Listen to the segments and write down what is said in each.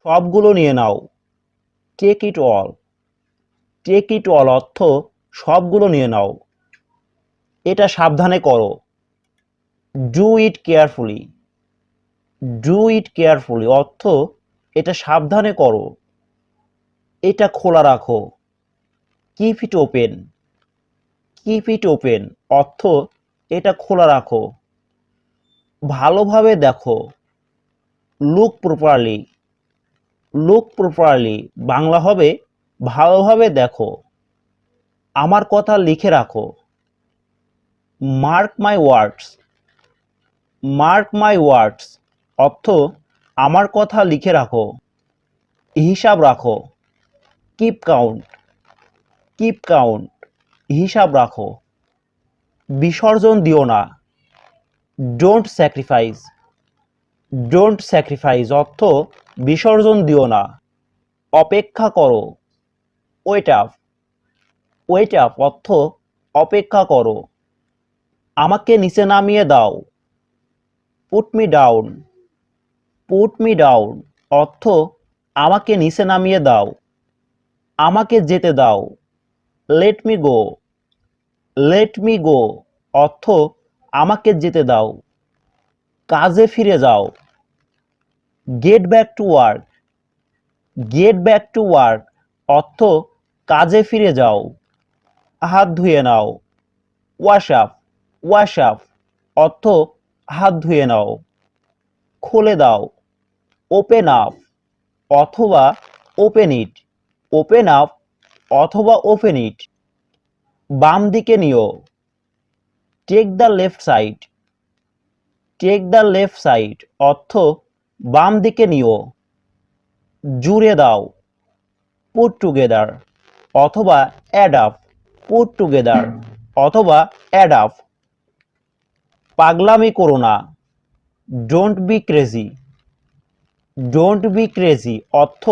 সবগুলো নিয়ে নাও। Take it all. Take it all অর্থ সবগুলো নিয়ে নাও। এটা সাবধানে করো। Do it carefully. Do it carefully অর্থ এটা সাবধানে করো। এটা খোলা রাখো। Keep it open. Keep it open অর্থ এটা খোলা রাখো। ভালোভাবে দেখো। Look properly. Look properly Bangla হবে ভালোভাবে দেখো। আমার কথা লিখে রাখো। মার্ক মাই ওয়ার্ডস। মার্ক মাই ওয়ার্ডস অর্থ আমার কথা লিখে রাখো। হিসাব রাখো। Keep count. কিপ কাউন্ট হিসাব রাখো। বিসর্জন দিও না। Don't sacrifice. ডোন্ট স্যাক্রিফাইস অর্থ বিসর্জন দিও না। অপেক্ষা করো। Wait up. ওয়েট আপ অর্থ অপেক্ষা করো। আমাকে নিচে নামিয়ে দাও। Put me down. Put me down অর্থ আমাকে নিচে নামিয়ে দাও। আমাকে যেতে দাও। Let me go. Let me go অর্থ আমাকে যেতে দাও। কাজে ফিরে যাও। Get back to work. Get back to work অর্থ কাজে ফিরে যাও। হাত ধুয়ে নাও। Wash up. ওয়াশ আপ অর্থ হাত ধুয়ে নাও। খুলে দাও। ওপেন আপ অথবা ওপেন ইট। ওপেন আপ অথবা ওপেন ইট। বাম দিকে নিও। Take the left side. Take the left side অর্থ বাম দিকে নিও। জুড়ে দাও। পুট টুগেদার অথবা অ্যাড আপ। পুট টুগেদার অথবা অ্যাড আপ। পাগলামি করো না। Don't be crazy. Don't be crazy অর্থ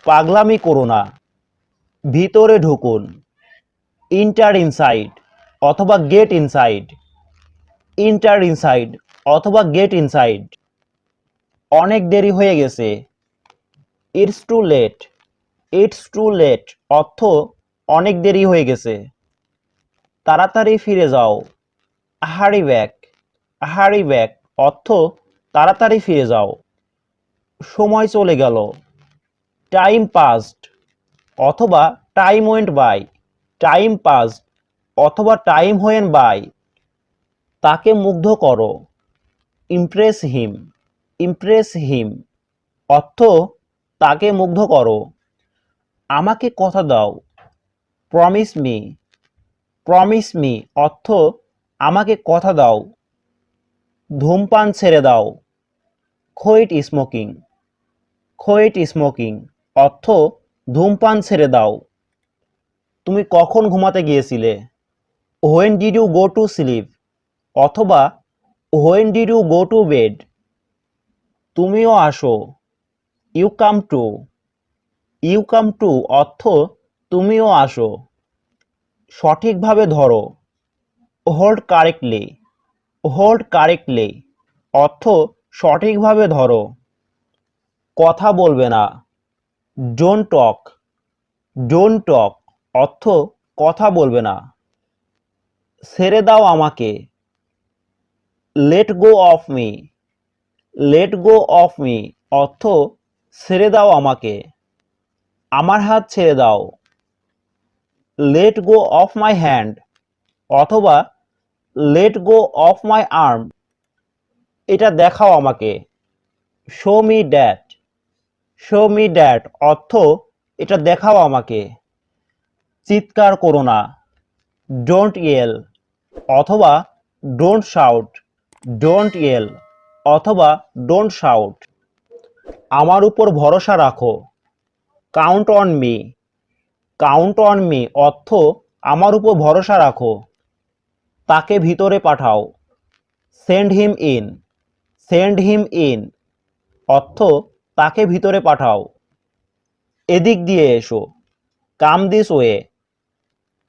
পাগলামি করো না। ভিতরে ঢুকুন। ইন্টার ইনসাইড অথবা গেট ইনসাইড। ইন্টার ইনসাইড অথবা গেট ইনসাইড। অনেক দেরি হয়ে গেছে। It's too late. It's too late অর্থ অনেক দেরি হয়ে গেছে। তাড়াতাড়ি ফিরে যাও। হারি ব্যাক। হারি ব্যাক অর্থ তাড়াতাড়ি ফিরে যাও। সময় চলে গেল। টাইম পাস্ট অথবা time went by. Time past অথবা টাইম ওয়েন্ট বাই। তাকে মুগ্ধ করো। ইমপ্রেস হিম। ইমপ্রেস হিম অর্থ তাকে মুগ্ধ করো। আমাকে কথা দাও। Promise me. প্রমিস মি অর্থ আমাকে কথা দাও। ধূমপান ছেড়ে দাও। Quit smoking. কুইট স্মোকিং অর্থ ধূমপান ছেড়ে দাও। তুমি কখন ঘুমাতে গিয়েছিলে? When did you go to sleep অথবা when did you go to bed. তুমিও আসো। You come too. You come too অর্থ তুমিও আসো। সঠিকভাবে ধরো। Hold correctly. হোল্ড কারেক্টলি অর্থ সঠিকভাবে ধরো। কথা বলবে না। Don't talk. ডোন্ট টক অর্থ কথা বলবে না। ছেড়ে দাও আমাকে। Let go of me. Let go of me অর্থ ছেড়ে দাও আমাকে। আমার হাত ছেড়ে দাও। Let go of my hand অথবা let go of my arm. এটা দেখাও আমাকে। Show me that. Show me that অর্থ এটা দেখাও আমাকে। চিৎকার করো না। ডোন্ট ইয়েল অথবা ডোন্ট শাউট। ডোন্ট ইয়েল অথবা ডোন্ট শাউট। আমার উপর ভরসা রাখো। Count on me. Count on me অর্থ আমার উপর ভরসা রাখো। তাকে ভিতরে পাঠাও। Send him in. Send him in অর্থ তাকে ভিতরে পাঠাও। এদিক দিয়ে এসো। Come this way.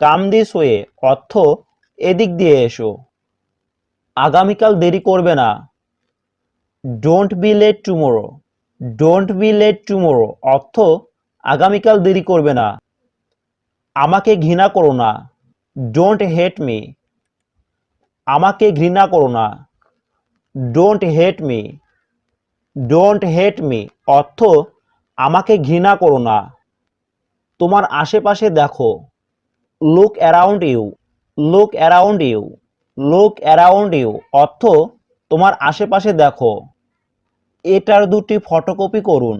Come this way অর্থ এদিক দিয়ে এসো। আগামীকাল দেরি করবে না। Don't be late tomorrow. Don't be late tomorrow অর্থ আগামীকাল দেরি করবে না। আমাকে ঘৃণা করো না, ডোন্ট হেট মি। আমাকে ঘৃণা করো না, don't hate me. Don't hate me অর্থ আমাকে ঘৃণা করো না। তোমার আশেপাশে দেখো, look around you. Look around you. Look around you অর্থ তোমার আশেপাশে দেখো। এটার দুটি ফটোকপি করুন।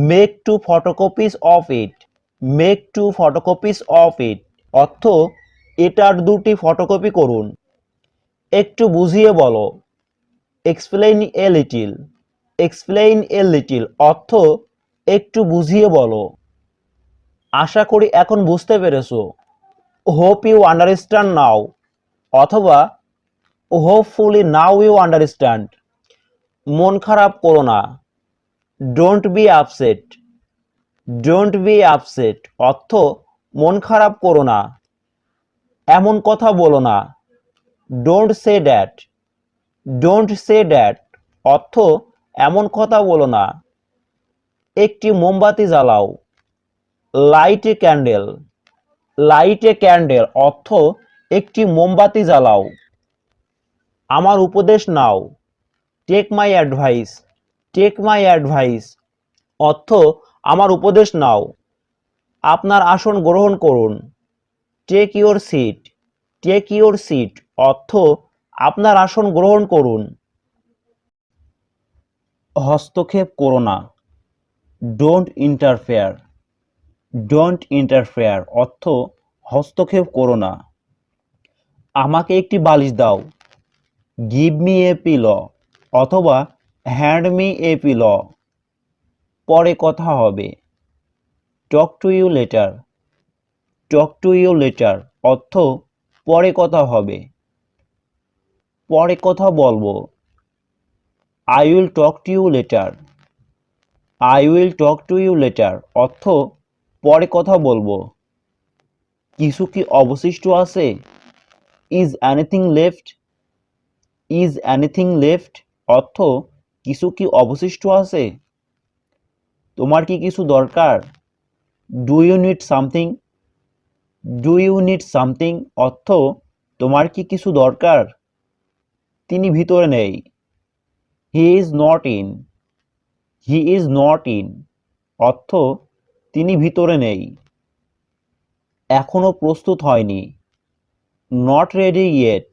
Make two photocopies of it. Make two photocopies of it অর্থ এটার দুটি ফটোকপি করুন। একটু বুঝিয়ে বলো। Explain a little. Explain a little অর্থ একটু বুঝিয়ে বলো। আশা করি এখন বুঝতে পেরেছো। হোপ ইউ আন্ডারস্ট্যান্ড নাও অথবা হোপফুলি নাও ইউ আন্ডারস্ট্যান্ড। মন খারাপ করো না, don't be upset. Don't be upset অর্থ মন খারাপ করো না। এমন কথা বলো না, don't say that. Don't say that অর্থ এমন কথা বলো না। একটি মোমবাতি জ্বালাও, light a candle. Light a candle অর্থ একটি মোমবাতি জ্বালাও। আমার উপদেশ নাও, take my advice. Take my advice অর্থ আমার উপদেশ নাও। আপনার আসন গ্রহণ করুন, take your seat. Take your seat অর্থ আপনার আসন গ্রহণ করুন। হস্তক্ষেপ করো না, ডোন্ট ইন্টারফেয়ার। ডোন্ট ইন্টারফেয়ার অর্থ হস্তক্ষেপ করো না। আমাকে একটি বালিশ দাও, গিভ মি এ পিলো অথবা হ্যান্ড মি এ পিলো। পরে কথা হবে, talk to you later. Talk to you later অর্থ পরে কথা হবে। পরে কথা বলবো, I will talk to you later. I will talk to you later অর্থ পরে কথা বলবো। কিছু কি অবশিষ্ট আছে, is anything left. Is anything left অর্থ কিছু কি অবশিষ্ট আছে। তোমার কি কিছু দরকার, do you need something. Do you need something অর্থ তোমার কি কিছু দরকার। তিনি ভিতরে নেই, he is not in. He is not in অর্থ তিনি ভিতরে নেই। এখনো প্রস্তুত হয়নি, not ready yet.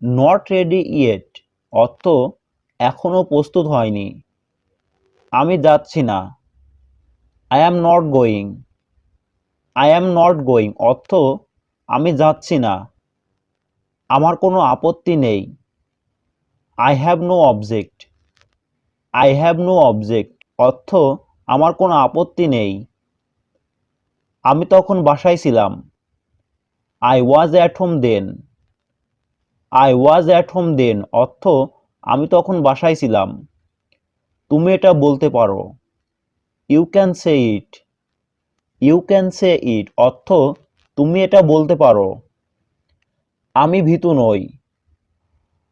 Not ready yet অর্থ এখনো প্রস্তুত হয়নি। আমি যাচ্ছি না, I am not going. I am not going অর্থ আমি যাচ্ছি না। আমার কোনো আপত্তি নেই, I have no object. I have no object অর্থ আমার কোনো আপত্তি নেই। আমি তখন বাসায় ছিলাম, I was at home then. I was at home then অর্থ আমি তখন বাসায় ছিলাম। তুমি এটা বলতে পারো, you can say it. You can say it অর্থ তুমি এটা বলতে পারো। আমি ভীতু নই,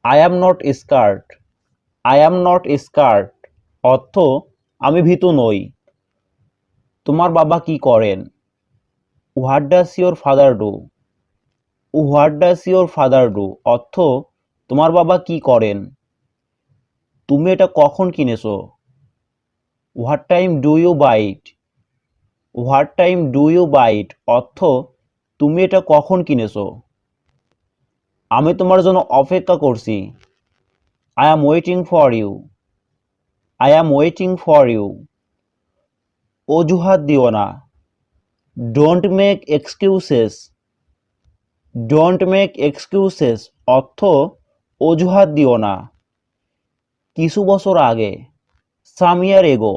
I am not scared. I am not scared অর্থ আমি ভীতু নই। তোমার বাবা কি করেন, what does your father do. What does your father do অর্থ তোমার বাবা কি করেন। তুমি এটা কখন কিনেছো, what time do you buy it. What time do you buy it অর্থ তুমি এটা কখন কিনেছো। আমি তোমার জন্য অপেক্ষা করছি, I am waiting for you. I am waiting for you. অজুহাত দিও না, don't make excuses. Don't make excuses অর্থ অজুহাত দিও না। কিছু বছর আগে, সাম ইয়ার এগো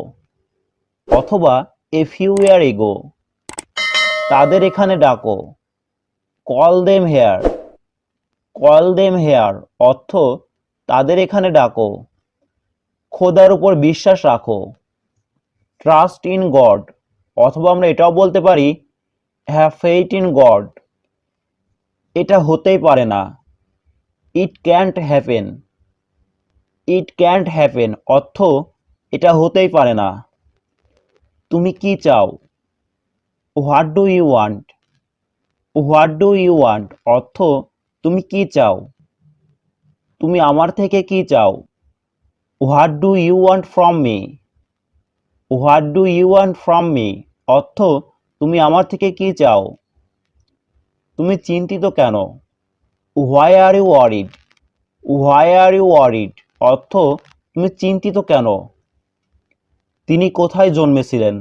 অথবা এ ফিউ ইয়ার এগো। তাদের এখানে ডাকো, call them here. Call them here অর্থ তাদের এখানে ডাকো। খোদার উপর বিশ্বাস রাখো, ট্রাস্ট ইন গড অথবা আমরা এটাও বলতে পারি হ্যাভ ফেইথ ইন গড। এটা হতেই পারে না, it can't happen. It can't happen অর্থ এটা হতেই পারে না। তুমি কি চাও? What do you want? What do you want অর্থ তুমি কি চাও? তুমি আমার থেকে কি চাও? What do you want from me? What do you want from me অর্থ তুমি আমার থেকে কি চাও? তুমি চিন্তিত কেন? Why are you worried? Why are you worried অর্থ তুমি চিন্তিত কেন? তিনি কোথায় জন্মেছিলেন?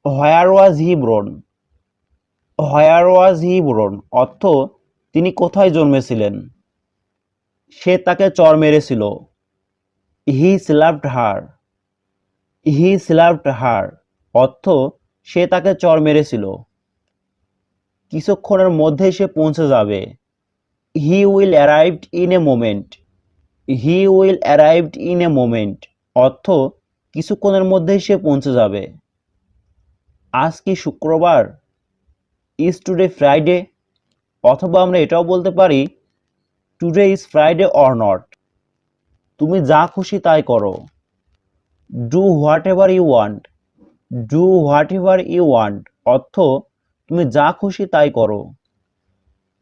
হোয়ার ওয়াজ হি বোর্ন? হোয়ার ওয়াজ হি বোর্ন অর্থ তিনি কোথায় জন্মেছিলেন? সে তাকে চড় মেরেছিল। হি স্ল্যাপড হার? হি স্ল্যাপড হার অর্থ সে তাকে চড় মেরেছিল। কিছুক্ষণের মধ্যেই সে পৌঁছে যাবে। He will arrived in a moment? He will arrived in a moment অর্থ কিছুক্ষণের মধ্যেই সে পৌঁছে যাবে। আজ কি শুক্রবার? Is today Friday? অথবা আমরা এটাও বলতে পারি today is Friday or not. তুমি যা খুশি তাই করো। Do whatever you want? Do whatever you want অর্থ তুমি যা খুশি তাই করো।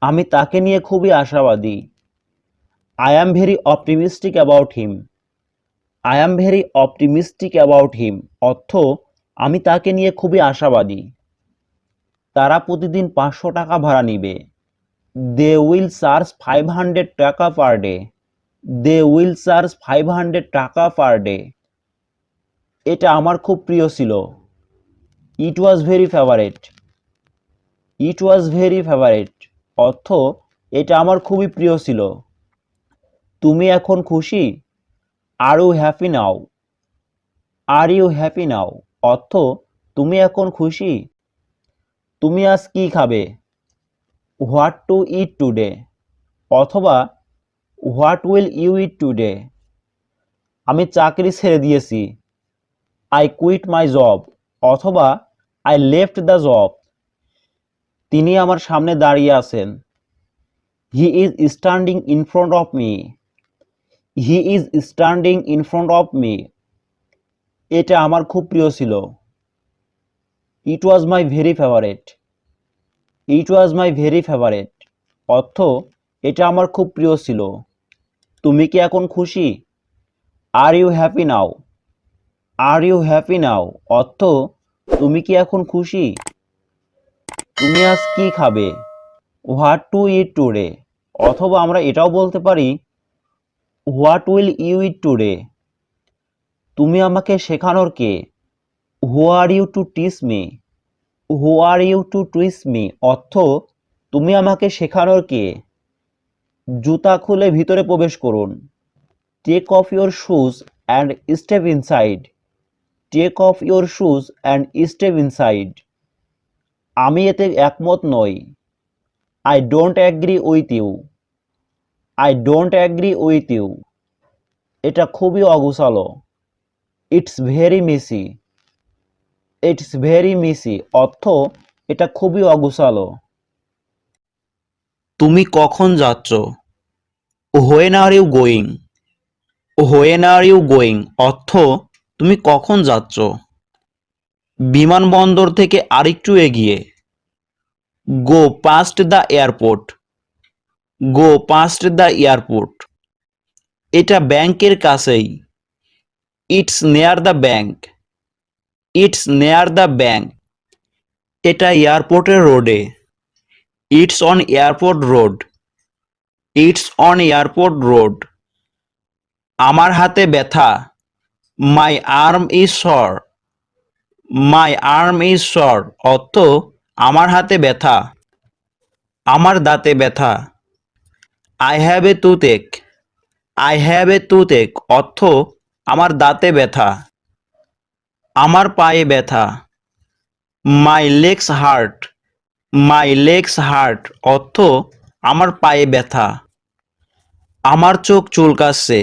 আমি তাকে নিয়ে খুবই আশাবাদী। I am very optimistic about him. I am very optimistic about him অর্থ আমি তাকে নিয়ে খুবই আশাবাদী। তারা প্রতিদিন 500 টাকা ভাড়া নিবে। দে উইল চার্জ 500 টাকা per day. They will charge 500 টাকা পার ডে। এটা আমার খুব প্রিয় ছিল। It was very favourite. It was very favourite অর্থ এটা আমার খুবই প্রিয় ছিল। তুমি এখন খুশি? Are you happy now? Are you happy now অর্থ তুমি এখন খুশি? তুমি আজ কি খাবে? হোয়াট টু ইট টুডে অথবা what will you eat today. আমি চাকরি ছেড়ে দিয়েছি। আই কুইট মাই জব অথবা আই লেফট দ্য জব। তিনি আমার সামনে দাঁড়িয়ে আছেন। He is standing in front of me. He is standing in front of me. এটা আমার খুব প্রিয় ছিল। It was my very favourite. It was my very favourite অর্থ এটা আমার খুব প্রিয় ছিল। তুমি কি এখন খুশি? Are you happy now? Are you happy now অর্থ তুমি কি এখন খুশি? তুমি আজ কি খাবে? হোয়াট টু ইট টুডে অথবা আমরা এটাও বলতে পারি what will you eat today. তুমি আমাকে শেখানোর কে? Who are you to teach me? Who are you to teach me অর্থ তুমি আমাকে শেখানোর কে? জুতা খুলে ভিতরে প্রবেশ করুন। Take off your shoes and step inside. Take off your shoes and step inside. আমি এতে একমত নই। I don't agree with you. I don't agree with you. এটা খুবই অগোছালো। It's very messy. It's very messy অর্থ এটা খুবই অগোছালো। তুমি কখন যাচ্ছ? When are you going? When are you going অর্থ তুমি কখন যাচ্ছ? বিমানবন্দর থেকে আরেকটু এগিয়ে। Go past the airport. Go past the airport. এটা ব্যাংকের কাছেই। It's near the bank. It's near the bank. এটা এয়ারপোর্টের রোডে। It's on airport road. It's on airport road. আমার হাতে ব্যথা। মাই আর্ম ইজ সর। মাই আর্ম ইজ সর অর্থ আমার হাতে ব্যথা। আমার দাঁতে ব্যথা। I have a টুথেক। I have a টুথেক অর্থ আমার দাঁতে ব্যথা। আমার পায়ে ব্যথা। My legs heart. My legs heart অর্থ আমার পায়ে ব্যথা। আমার চোখ চুলকাচ্ছে।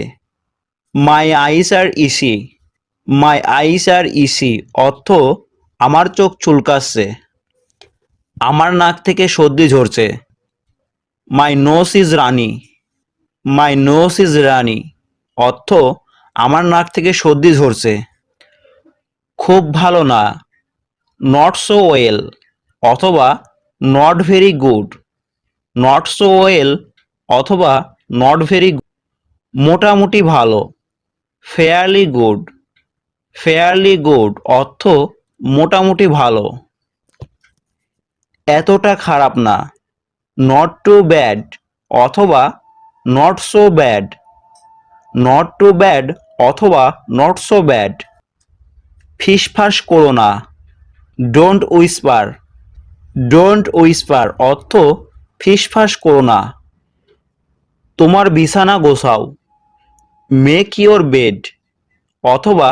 মাই আইস আর ইসি। মাই আইস আর ইসি অর্থ আমার চোখ চুলকাচ্ছে। আমার নাক থেকে সর্দি ঝরছে। My nose is runny. My nose is runny অর্থ আমার নাক থেকে সর্দি ঝরছে। খুব ভালো না, নট সো ওয়েল অথবা not very good, not so well অথবা নট ভেরি গুড। মোটামুটি ভালো, ফেয়ারলি গুড, ফেয়ারলি গুড অর্থ মোটামুটি ভালো। এতটা খারাপ না, নট টু ব্যাড অথবা not so bad, not too bad অথবা নট সো ব্যাড। ফিসফাস করো না, ডোন্ট উইসপার, ডোন্ট উইসপার অর্থ ফিসফাস করো না। তোমার বিছানা গোছাও, মেক ইওর বেড অথবা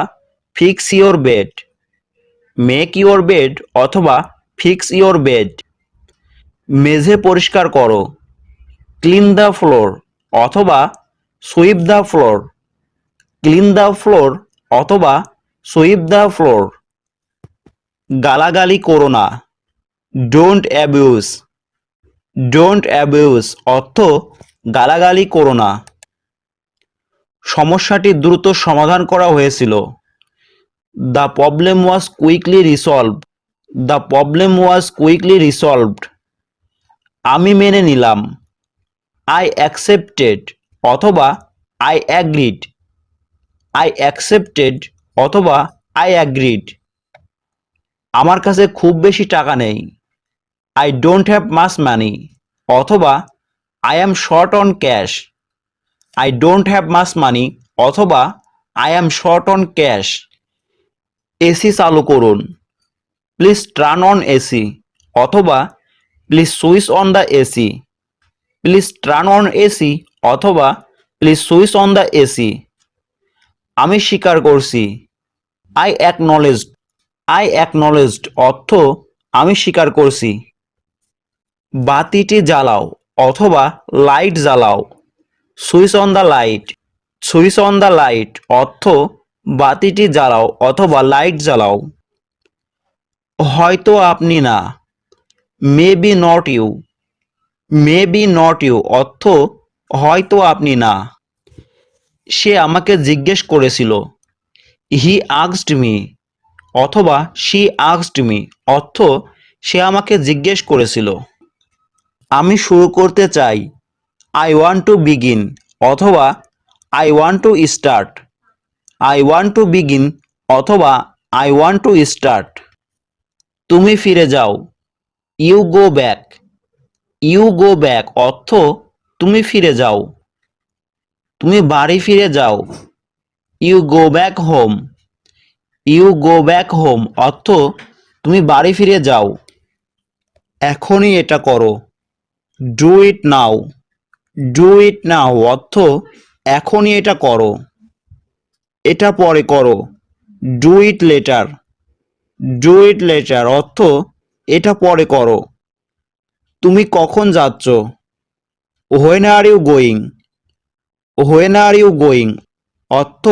fix your bed, make your bed অথবা ফিক্স ইওর বেড। মেঝে পরিষ্কার করো, ক্লিন দ্য ফ্লোর অথবা sweep the floor, clean the floor অথবা সুইপ দ্য ফ্লোর। গালাগালি করো না, ডোন্ট অ্যাবিউজ, ডোন্ট অ্যাবিউজ অর্থ গালাগালি করো না। সমস্যাটি দ্রুত সমাধান করা হয়েছিল, the problem was quickly resolved, the problem was quickly resolved. আমি মেনে নিলাম, আই অ্যাকসেপ্টেড অথবা আই অ্যাগ্রিড, আই অ্যাকসেপ্টেড অথবা আই অ্যাগ্রিড। আমার কাছে খুব বেশি টাকা নেই, I don't have much money অথবা I am short on cash, I don't have much money অথবা I am short on cash. AC চালু করুন, প্লিজ টার্ন অন এসি অথবা please switch on the AC, please turn on AC অথবা please switch on the AC. আমি স্বীকার করছি, I অ্যাকনলেজড, I অ্যাকনলেজড অর্থ আমি স্বীকার করছি। বাতিটি জ্বালাও অথবা লাইট জ্বালাও, switch on the light, switch on the light অর্থ বাতিটি জ্বালাও অথবা লাইট জ্বালাও। হয়তো আপনি না, maybe not you, maybe not you অর্থ হয়তো আপনি না। সে আমাকে জিজ্ঞেস করেছিল, হি আস্কড মি অথবা শি আস্কড মি অর্থ সে আমাকে জিজ্ঞেস করেছিল। আমি শুরু করতে চাই, আই ওয়ান্ট টু বিগিন অথবা I want to start, I want to begin অথবা আই ওয়ান্ট টু স্টার্ট। তুমি ফিরে যাও, you go back, you go back অর্থ তুমি ফিরে যাও। তুমি বাড়ি ফিরে যাও, you go back home, you go back home অর্থ তুমি বাড়ি ফিরে যাও। এখনই এটা করো, do it now, do it নাও অর্থ এখনই এটা করো। এটা পরে করো, do it later, do it later অর্থ এটা পরে করো। তুমি কখন যাচ্ছ, when are you going, when are you going অর্থ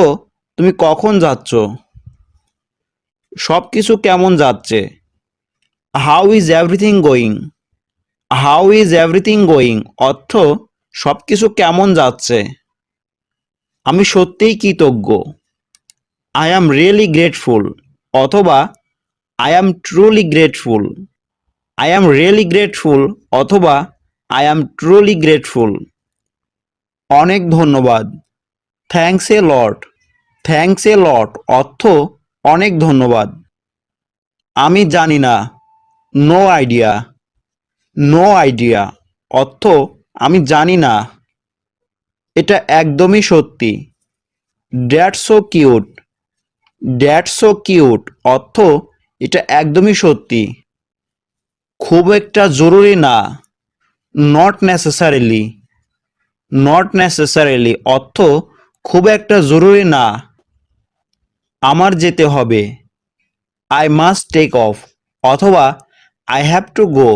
তুমি কখন যাচ্ছ। সব কিছু কেমন যাচ্ছে, how is everything going, how is everything going অর্থ সব কিছু কেমন যাচ্ছে। আমি সত্যিই কৃতজ্ঞ, আই অ্যাম রিয়েলি গ্রেটফুল অথবা I am truly grateful, I am really grateful অথবা আই অ্যাম ট্রুলি গ্রেটফুল। অনেক ধন্যবাদ, thanks a lot, thanks a লট অর্থ অনেক ধন্যবাদ। আমি জানি না, নো আইডিয়া, নো আইডিয়া অর্থ আমি জানি না। এটা একদমই সত্যি, that's so cute, that's so cute অর্থ এটা একদমই সত্যি। খুব একটা জরুরি না, নট নেসেসারিলি, নট নেসেসারিলি অর্থ খুব একটা জরুরি না। আমার যেতে হবে, আই মাস্ট টেক অফ অথবা I have to go,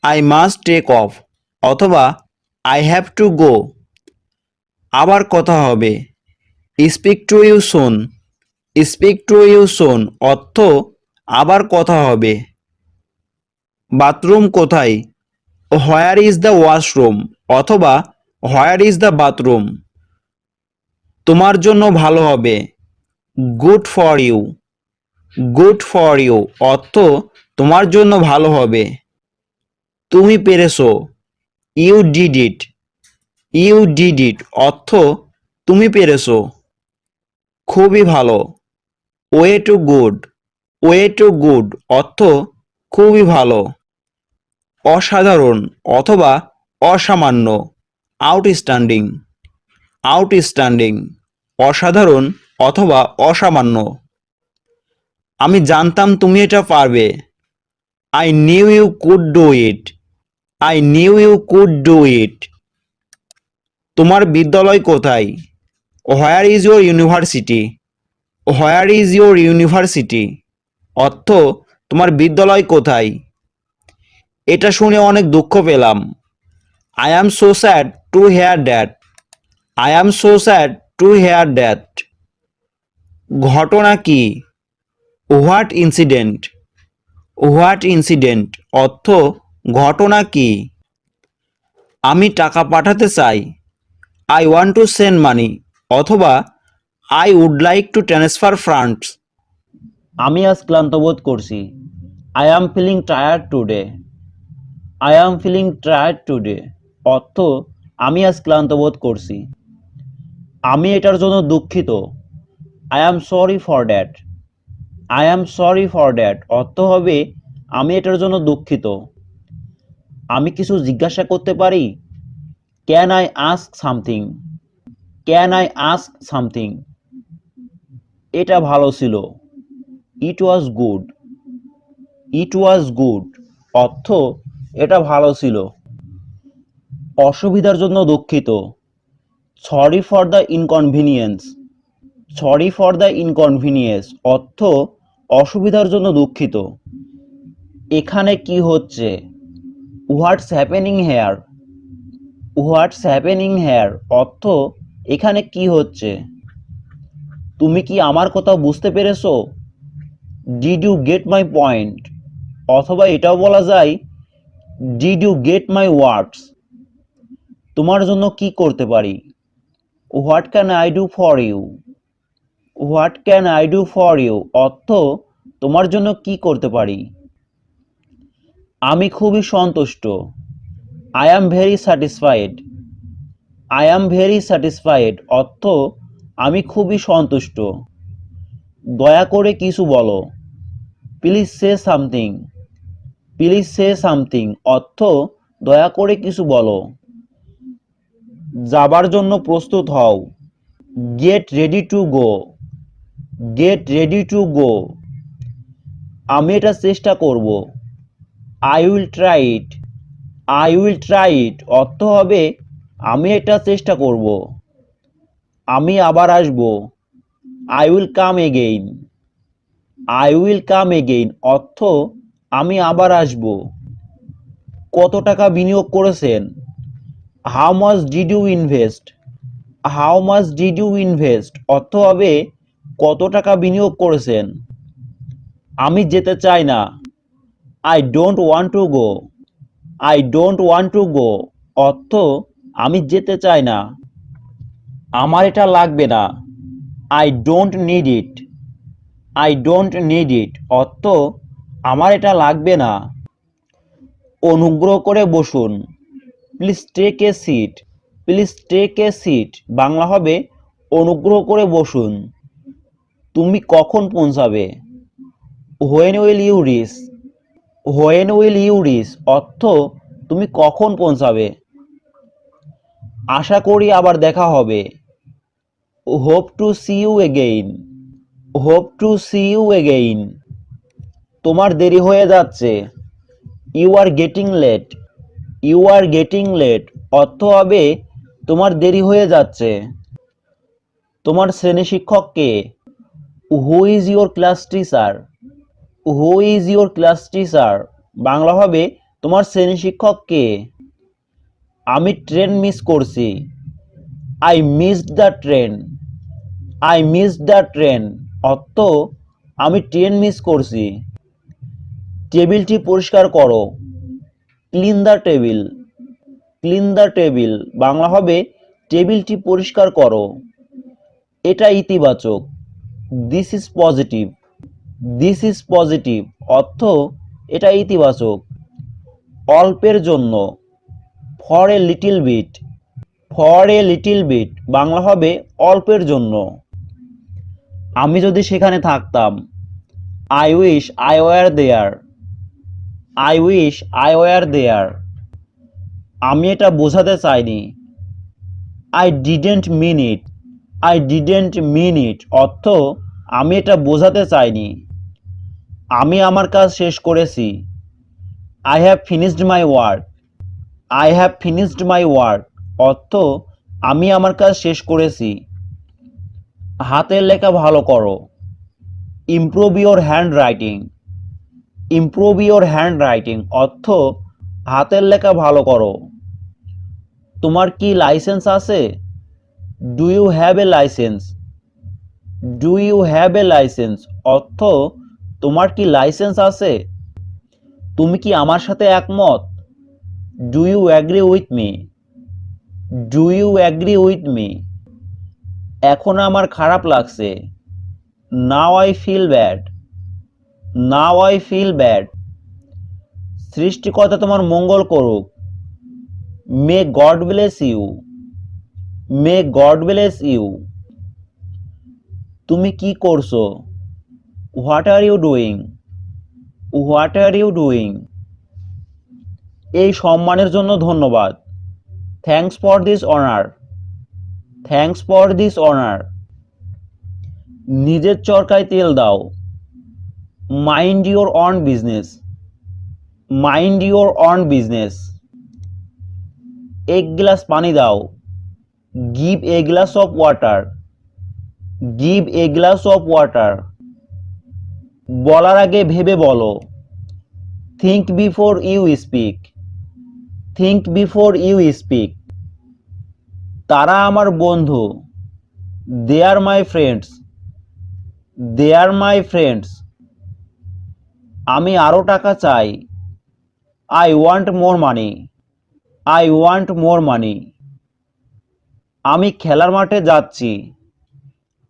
I must take off অথবা আই হ্যাভ টু গো। আবার কথা হবে, speak to you soon, speak to you soon অর্থ আবার কথা হবে। বাথরুম কোথায়, হোয়ার ইজ দ্য ওয়াশরুম অথবা হোয়ার ইজ দ্য বাথরুম। তোমার জন্য ভালো হবে, good for you. Good for you অর্থ তোমার জন্য ভালো হবে। তুমি পেরেছো, you did it. You did it অর্থ তুমি পেরেছো। খুবই ভালো, way too good. Way too good অর্থ খুবই ভালো। অসাধারণ অথবা অসামান্য, আউটস্ট্যান্ডিং। আউটস্ট্যান্ডিং অসাধারণ অথবা অসামান্য। আমি জানতাম তুমি এটা পারবে, I knew you could do it. I knew you could do it. তোমার বিদ্যালয় কোথায়, where is your university. Where is your university অর্থ তোমার বিদ্যালয় কোথায়। এটা শুনে অনেক দুঃখ পেলাম, I am so sad to hear that. I am so sad to hear that. ঘটনা কি, হোয়াট ইনসিডেন্ট। হোয়াট ইনসিডেন্ট অর্থ ঘটনা কি। আমি টাকা পাঠাতে চাই, I want to send money অথবা I would like to transfer funds. আমি আজ ক্লান্ত বোধ করছি, I am feeling tired today. I am feeling tired today অর্থ আমি আজ ক্লান্ত বোধ করছি। আমি এটার জন্য দুঃখিত, I am sorry for that. I am sorry for that অর্থ হবে আমি এটার জন্য দুঃখিত। আমি কিছু জিজ্ঞাসা করতে পারি, can I ask something. Can I ask something. এটা ভালো ছিল, it was good. It was good অর্থ এটা ভালো ছিল। অসুবিধার জন্য দুঃখিত, sorry for the inconvenience. Sorry for the inconvenience অর্থ অসুবিধার জন্য দুঃখিত। এখানে কি হচ্ছে, what's happening here. What's happening here অর্থ এখানে কি হচ্ছে। তুমি কি আমার কথা বুঝতে পেরেছো, did you get my point. অথবা এটাও বলা যায়, did you get my words. তোমার জন্য কি করতে পারি, what can I do for you. What can I do for you অর্থ তোমার জন্য কি করতে পারি। আমি খুবই সন্তুষ্ট, I am very satisfied. I am very satisfied অর্থ আমি খুবই সন্তুষ্ট। দয়া করে কিছু বলো, please say something. Please say something অর্থ দয়া করে কিছু বলো। যাবার জন্য প্রস্তুত হও, get ready to go. Get ready to go. আমি এটা চেষ্টা করব, I will try it. I will try it অর্থ হবে আমি এটা চেষ্টা করব। আমি আবার আসব, I will come again. I will come again অর্থ আমি আবার আসব। কত টাকা বিনিয়োগ করেছেন, how much did you invest. How much did you invest অর্থ হবে কত টাকা বিনিয়োগ করেছেন। আমি যেতে চাই না, I don't want to go. I don't want to go অর্থ আমি যেতে চাই না। আমার এটা লাগবে না, I don't need it. I don't need it অর্থ আমার এটা লাগবে না। অনুগ্রহ করে বসুন, please take a seat. Please take a seat Bangla হবে অনুগ্রহ করে বসুন। তুমি কখন পৌঁছাবে, when will you reach. When will you reach অর্থ তুমি কখন পৌঁছাবে। আশা করি আবার দেখা হবে, hope to see you again. Hope to see you again. তোমার দেরি হয়ে যাচ্ছে, you are getting late. You are getting late অর্থ হবে তোমার দেরি হয়ে যাচ্ছে। তোমার শ্রেণী শিক্ষক কে, who is your class teacher. Who is your class teacher Bangla হবে তোমার শ্রেণী শিক্ষক কে। আমি ট্রেন মিস করছি, I missed the train. I missed the train অর্থ আমি ট্রেন মিস করছি। টেবিলটি পরিষ্কার করো, clean the table. Clean the table Bangla হবে টেবিলটি পরিষ্কার করো। এটা ইতিবাচক, this is positive. This is positive অর্থ এটা ইতিবাচক। অল্পের জন্য, for a little bit. For a little bit Bangla হবে অল্পের জন্য। আমি যদি সেখানে থাকতাম, I wish I were there. I wish I were there. আমি এটা বোঝাতে চাইনি, I didn't mean it. I didn't mean it অর্থ আমি এটা বোঝাতে চাইনি। আমি আমার কাজ শেষ করেছি, I have finished my work. I have finished my work অর্থ আমি আমার কাজ শেষ করেছি। হাতের লেখা ভালো করো, improve your handwriting. Improve your handwriting অর্থ হাতের লেখা ভালো করো। তোমার কি লাইসেন্স আছে? Do you have a licence. Do you have a licence অর্থ তোমার কি লাইসেন্স আছে? তুমি কি আমার সাথে একমত? Do you agree with me. Do you agree with me. এখন আমার খারাপ লাগছে, now I feel bad. Now I feel bad. সৃষ্টিকর্তা তোমার মঙ্গল করুক, may God bless you. May God bless you. তুমি কি করছো? What are you doing. What are you doing. এই সম্মানের জন্য ধন্যবাদ, thanks for this honour. Thanks for this honour. নিজের চরকায় তেল দাও, mind your own business. Mind your own business. এক গ্লাস পানি দাও, give a glass of water. Give a glass of water. বলার আগে ভেবে বলো, think before you speak. Think before you speak. তারা আমার বন্ধু, দে আর my friends. They R my friends. আমি আরও টাকা চাই, I want more money. I want more money. আমি খেলার মাঠে যাচ্ছি,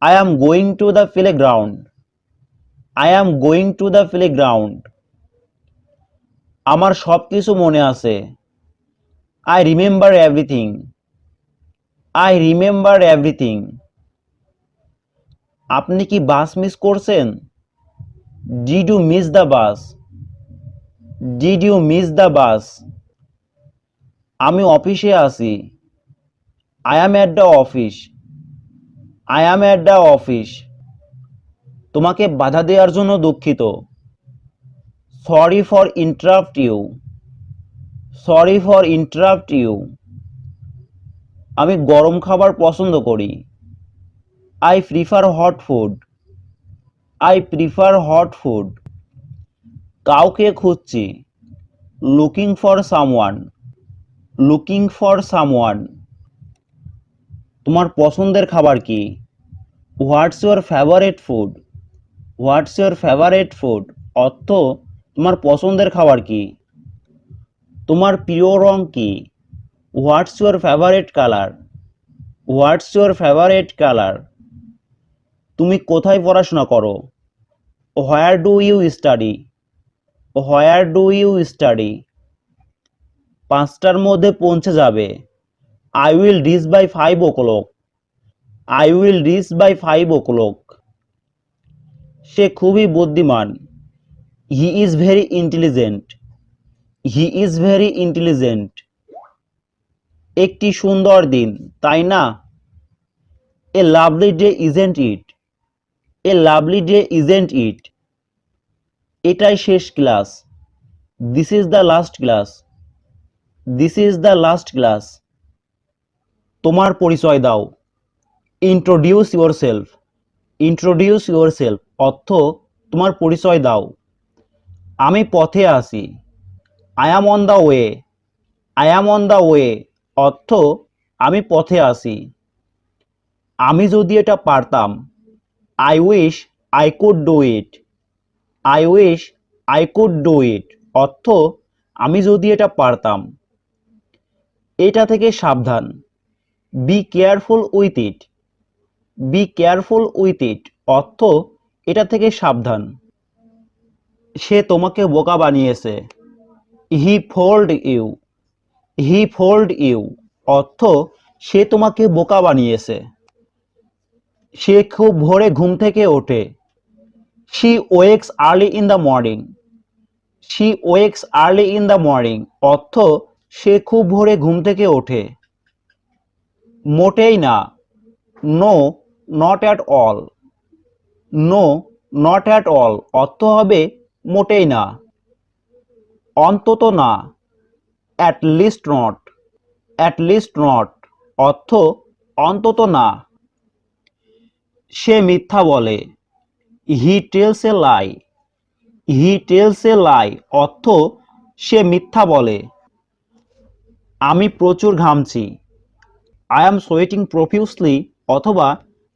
I am going to the playground. I am going to the playground. আমার সব কিছু মনে আছে, I remember everything. I remember everything. আপনি কি বাস মিস করছেন? Did you miss the bus. Did you miss the bus. আমি অফিসে আছি, I am at the office. I am at the office. তোমাকে বাধা দেওয়ার জন্য দুঃখিত, sorry for interrupt you. Sorry for interrupt you. আমি গরম খাবার পছন্দ করি, I prefer hot food. I prefer hot food. কাউকে খুঁজছি, looking for someone. Looking for someone. তোমার পছন্দের খাবার কি? What's your favourite food. What's your favourite food অর্থ তোমার পছন্দের খাবার কি? তোমার প্রিয় রং কি? What's your favourite colour. What's your favourite colour. তুমি কোথায় পড়াশোনা করো? Where do you study. Where do you study. 5টার মধ্যে পৌঁছে যাবে, I will reach by 5 o'clock। I will reach by 5 o'clock। সে খুবই বুদ্ধিমান, he is very intelligent. He is very intelligent. একটি সুন্দর দিন, তাই না? A lovely day isn't it. A lovely day isn't it. এটাই শেষ class, this is the last class. This is the last class. তোমার পরিচয় দাও, introduce yourself. Introduce yourself অর্থ তোমার পরিচয় দাও। আমি পথে আছি, I am on the way. I am on the way অর্থ আমি পথে আছি। আমি যদি এটা পারতাম, I wish I could do it. I wish I could do it অর্থ আমি যদি এটা পারতাম। এটা থেকে সাবধান, be careful with it. Be careful with it অর্থ এটা থেকে সাবধান। সে তোমাকে বোকা বানিয়েছে। He fooled you. He fooled you অর্থ সে তোমাকে বোকা বানিয়েছে। সে খুব ভোরে ঘুম থেকে ওঠে। She wakes early in the morning. She wakes early in the morning অর্থ সে খুব ভোরে ঘুম থেকে ওঠে। মোটেই না, no not at all. No not at all অর্থ হবে মোটেই না। অন্তত না, at least not. At least not অর্থ অন্তত না। সে মিথ্যা বলে। He tells a lie. He tells a লাই অর্থ সে মিথ্যা বলে। আমি প্রচুর ঘামছি। আই অ্যাম সোয়েটিং প্রফিউসলি অথবা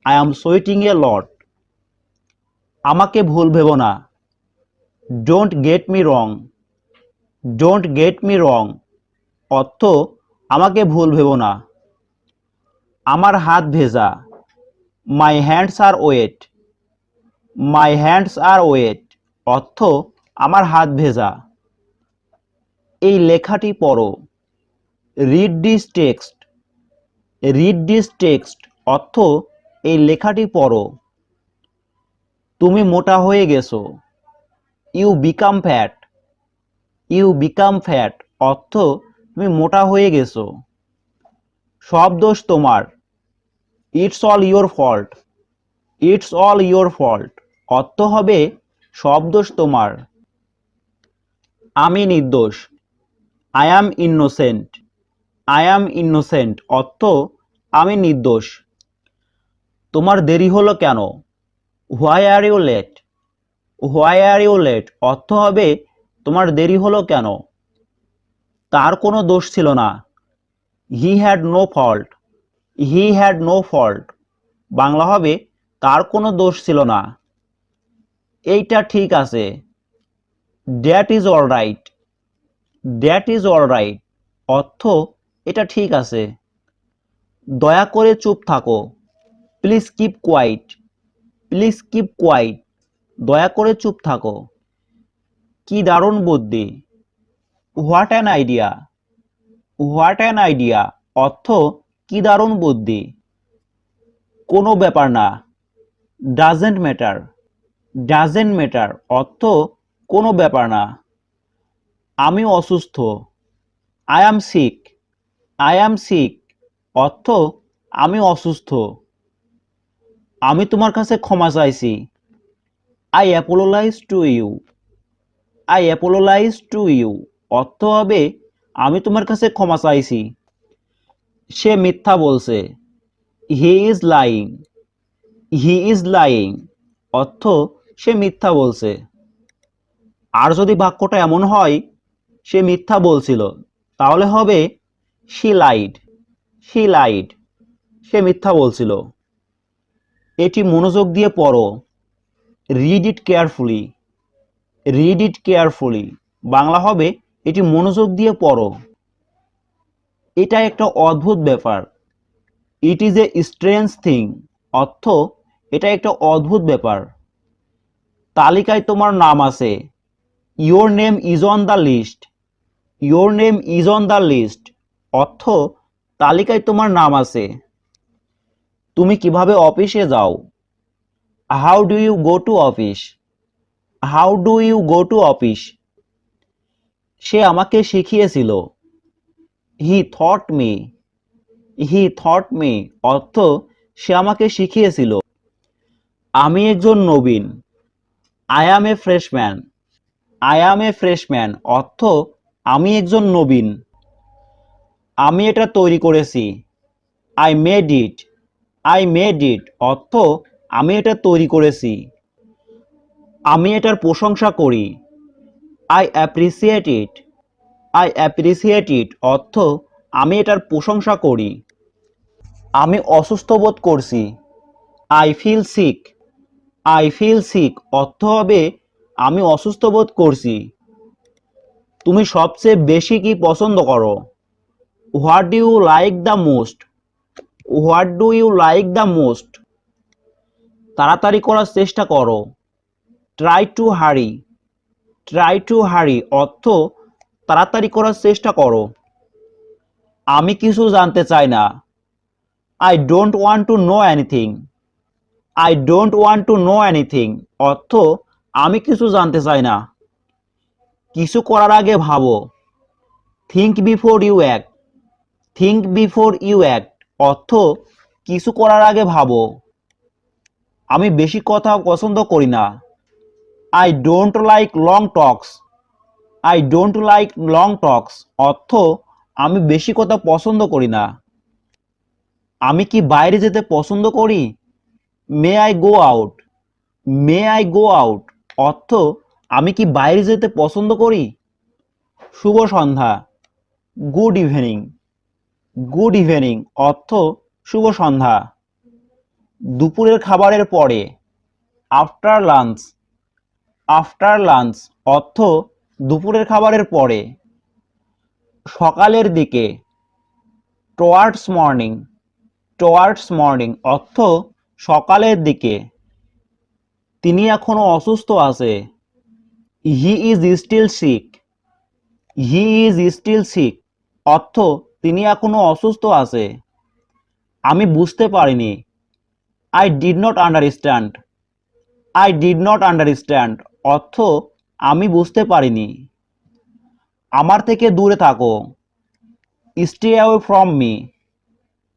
আই অ্যাম সোয়েটিং এ লট। আমাকে ভুল ভেবো না। Don't get me wrong. Don't get me wrong অর্থ আমাকে ভুল ভেবো না। আমার হাত ভেজা। My hands are wet. My hands are wet অর্থ আমার হাত ভেজা। এই লেখাটি পড়ো। Read this text. Read this text অর্থ এই লেখাটি পড়ো। তুমি মোটা হয়ে গেছো। You become fat. You become fat অর্থ তুমি মোটা হয়ে গেছো। সব দোষ তোমার। It's all your fault. It's all your fault অর্থ হবে সব দোষ তোমার। আমি নির্দোষ। I am innocent. I am innocent অর্থ আমি নির্দোষ। তোমার দেরি হলো কেন? Why are you late. Why are you late অর্থ হবে তোমার দেরি হলো কেন। তার কোনো দোষ ছিল না। He had no fault. He had no fault Bangla হবে তার কোনো দোষ ছিল না। এইটা ঠিক আছে। That is all right. That is all right অর্থ এটা ঠিক আছে। দয়া করে চুপ থাকো। Please keep quiet. Please keep quiet দয়া করে চুপ থাকো। কি দারুণ বুদ্ধি। What an idea. What an idea অর্থ কি দারুণ বুদ্ধি। কোনো ব্যাপার না। Doesn't matter. ডাজেন্ট ম্যাটার অর্থ কোনো ব্যাপার না। আমি অসুস্থ। I am sick. I am sick অর্থ আমি অসুস্থ। আমি তোমার কাছে ক্ষমা চাইছি। I apologise to you. I apologise to you অর্থ হবে আমি তোমার কাছে ক্ষমা চাইছি। সে মিথ্যা বলছে। He is lying. He is lying অর্থ সে মিথ্যা বলছে। আর যদি বাক্যটা এমন হয় সে মিথ্যা বলছিল তাহলে হবে শি লাইড। শি লাইড সে মিথ্যা বলছিল। এটি মনোযোগ দিয়ে পড়ো। Read it carefully. Read it carefully Bangla হবে এটি মনোযোগ দিয়ে পড়ো। এটা একটা অদ্ভুত ব্যাপার। It is a strange thing অর্থ এটা একটা অদ্ভুত ব্যাপার। তালিকায় তোমার নাম আছে। Your name is on the list. Your name is on the list অর্থ তালিকায় তোমার নাম আছে। তুমি কিভাবে অফিসে যাও? How do you go to office? How do you go to office সে আমাকে শিখিয়েছিল। He taught me. He taught me অর্থ সে আমাকে শিখিয়েছিল। আমি একজন নবীন। I am a freshman. I am a freshman অর্থ আমি একজন নবীন। আমি এটা তৈরি করেছি। I made it. I made it অর্থ আমি এটা তৈরি করেছি। আমি এটার প্রশংসা করি। I appreciate it. I appreciate it অর্থ আমি এটার প্রশংসা করি। আমি অসুস্থ বোধ করছি। I feel sick. I feel sick অর্থ হবে আমি অসুস্থ বোধ করছি। তুমি সবচেয়ে বেশি কি পছন্দ করো? What do you like the most? What do you like the most তাড়াতাড়ি করার চেষ্টা করো। Try to hurry. Try to hurry অর্থ তাড়াতাড়ি করার চেষ্টা করো। আমি কিছু জানতে চাই না। I don't want to know anything. I don't want to know anything অর্থ আমি কিছু জানতে চাই না। কিছু করার আগে ভাবো। Think before you act. Think before you act অর্থ কিছু করার আগে ভাবো। আমি বেশি কথা পছন্দ করি না। I don't like long talks. I don't like long talks অর্থ আমি বেশি কথা পছন্দ করি না। আমি কি বাইরে যেতে পছন্দ করি? May I go out. May I go out অর্থ আমি কি বাইরে যেতে পছন্দ করি। শুভ সন্ধ্যা। Good evening. গুড ইভিনিং অর্থ শুভ সন্ধ্যা। দুপুরের খাবারের পরে। After lunch. আফটার লাঞ্চ অর্থ দুপুরের খাবারের পরে। সকালের দিকে। Towards morning. টুয়ার্ডস মর্নিং অর্থ সকালের দিকে। তিনি এখনো অসুস্থ আছে। He is still sick. He is still sick অর্থ তিনি এখনো অসুস্থ আছে। আমি বুঝতে পারিনি। I did not understand. I did not understand অর্থ আমি বুঝতে পারিনি। আমার থেকে দূরে থাকো। Stay away from me.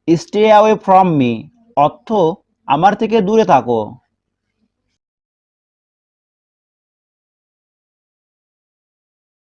Stay away from me অর্থ আমার থেকে দূরে থাকো।